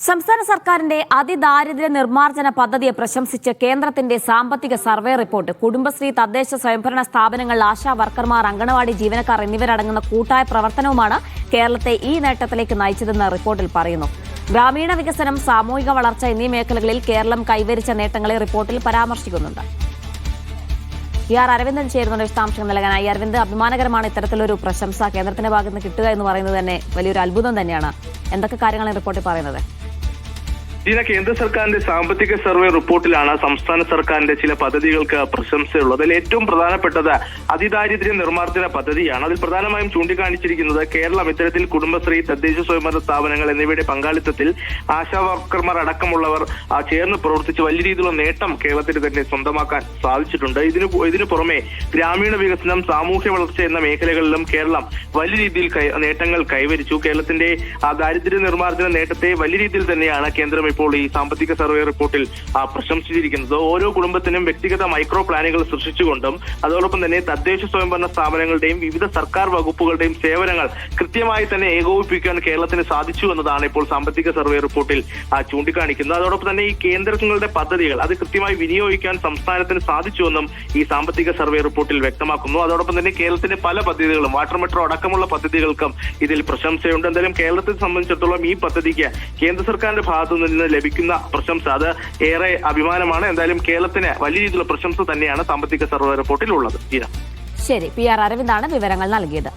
സംസ്ഥാന സർക്കാരിന്റെ അതിദാരിദ്ര്യ നിർമ്മാർജ്ജന പദ്ധതിയെ പ്രശംസിച്ച് കേന്ദ്രത്തിന്റെ സാമ്പത്തിക സർവേ റിപ്പോർട്ട്. കുടുംബശ്രീ, തദ്ദേശ സ്വയംഭരണ സ്ഥാപനങ്ങൾ, ആശാ വർക്കർമാർ, അംഗനവാടി ജീവനക്കാർ എന്നിവരടങ്ങുന്ന കൂട്ടായ പ്രവർത്തനവുമാണ് കേരളത്തെ ഈ നേട്ടത്തിലേക്ക് നയിച്ചതെന്ന് റിപ്പോർട്ടിൽ പറയുന്നു. ഗ്രാമീണ വികസനം, സാമൂഹിക വളർച്ച എന്നീ മേഖലകളിൽ കേരളം കൈവരിച്ച നേട്ടങ്ങളെ റിപ്പോർട്ടിൽ പരാമർശിക്കുന്നുണ്ട്. ആർ അരവിന്ദൻ ചേരുന്നുണ്ട് വിശദാംശങ്ങൾ നൽകാനായി. അരവിന്ദ്, അഭിമാനകരമാണ് ഇത്തരത്തിലൊരു പ്രശംസ കേന്ദ്രത്തിന്റെ ഭാഗത്ത് നിന്ന് കിട്ടുക എന്ന് പറയുന്നത് തന്നെ വലിയൊരു അത്ഭുതം തന്നെയാണ്. എന്തൊക്കെ കാര്യങ്ങളാണ് റിപ്പോർട്ടിൽ പറയുന്നത്? കേന്ദ്ര സർക്കാരിന്റെ സാമ്പത്തിക സർവേ റിപ്പോർട്ടിലാണ് സംസ്ഥാന സർക്കാരിന്റെ ചില പദ്ധതികൾക്ക് പ്രശംസയുള്ളത്. അതിൽ ഏറ്റവും പ്രധാനപ്പെട്ടത് അതിദാരിദ്ര്യ നിർമ്മാർജ്ജന പദ്ധതിയാണ്. അതിൽ പ്രധാനമായും ചൂണ്ടിക്കാണിച്ചിരിക്കുന്നത് കേരളം ഇത്തരത്തിൽ കുടുംബശ്രീ, തദ്ദേശ സ്വയംഭരണ സ്ഥാപനങ്ങൾ എന്നിവയുടെ പങ്കാളിത്തത്തിൽ ആശാ വർക്കർമാർ അടക്കമുള്ളവർ ചേർന്ന് പ്രവർത്തിച്ച് വലിയ രീതിയിലുള്ള നേട്ടം കേരളത്തിന് തന്നെ സ്വന്തമാക്കാൻ സാധിച്ചിട്ടുണ്ട്. ഇതിനു പുറമെ ഗ്രാമീണ വികസനം, സാമൂഹ്യ വളർച്ച എന്ന മേഖലകളിലും കേരളം വലിയ രീതിയിൽ നേട്ടങ്ങൾ കൈവരിച്ചു. കേരളത്തിന്റെ ദാരിദ്ര്യ നിർമ്മാർജ്ജന നേട്ടത്തെ വലിയ രീതിയിൽ തന്നെയാണ് കേന്ദ്രം ഇപ്പോൾ ഈ സാമ്പത്തിക സർവേ റിപ്പോർട്ടിൽ പ്രശംസിച്ചിരിക്കുന്നത്. ഓരോ കുടുംബത്തിനും വ്യക്തിഗത മൈക്രോ പ്ലാനുകൾ സൃഷ്ടിച്ചുകൊണ്ടും അതോടൊപ്പം തന്നെ തദ്ദേശ സ്വയംഭരണ സ്ഥാപനങ്ങളുടെയും വിവിധ സർക്കാർ വകുപ്പുകളുടെയും സേവനങ്ങൾ കൃത്യമായി തന്നെ ഏകോപിപ്പിക്കാൻ കേരളത്തിന് സാധിച്ചു എന്നതാണ് ഇപ്പോൾ സാമ്പത്തിക സർവേ റിപ്പോർട്ടിൽ ചൂണ്ടിക്കാണിക്കുന്നത്. അതോടൊപ്പം തന്നെ ഈ കേന്ദ്രങ്ങളുടെ പദ്ധതികൾ അത് കൃത്യമായി വിനിയോഗിക്കാൻ സംസ്ഥാനത്തിന് സാധിച്ചുവെന്നും ഈ സാമ്പത്തിക സർവേ റിപ്പോർട്ടിൽ വ്യക്തമാക്കുന്നു. അതോടൊപ്പം തന്നെ കേരളത്തിന്റെ പല പദ്ധതികളും, വാട്ടർ മെട്രോ അടക്കമുള്ള പദ്ധതികൾക്കും ഇതിൽ പ്രശംസയുണ്ട്. എന്തായാലും കേരളത്തെ സംബന്ധിച്ചിടത്തോളം ഈ പദ്ധതിക്ക് കേന്ദ്ര സർക്കാരിന്റെ ഭാഗത്തു നിന്ന് ലഭിക്കുന്ന പ്രശംസ അത് ഏറെ അഭിമാനമാണ്. എന്തായാലും കേരളത്തിന് വലിയ രീതിയിലുള്ള പ്രശംസ തന്നെയാണ് സാമ്പത്തിക സർവേ റിപ്പോർട്ടിൽ ഉള്ളത്. ശരി, ആർ അരവിന്ദാണ് വിവരങ്ങൾ നൽകിയത്.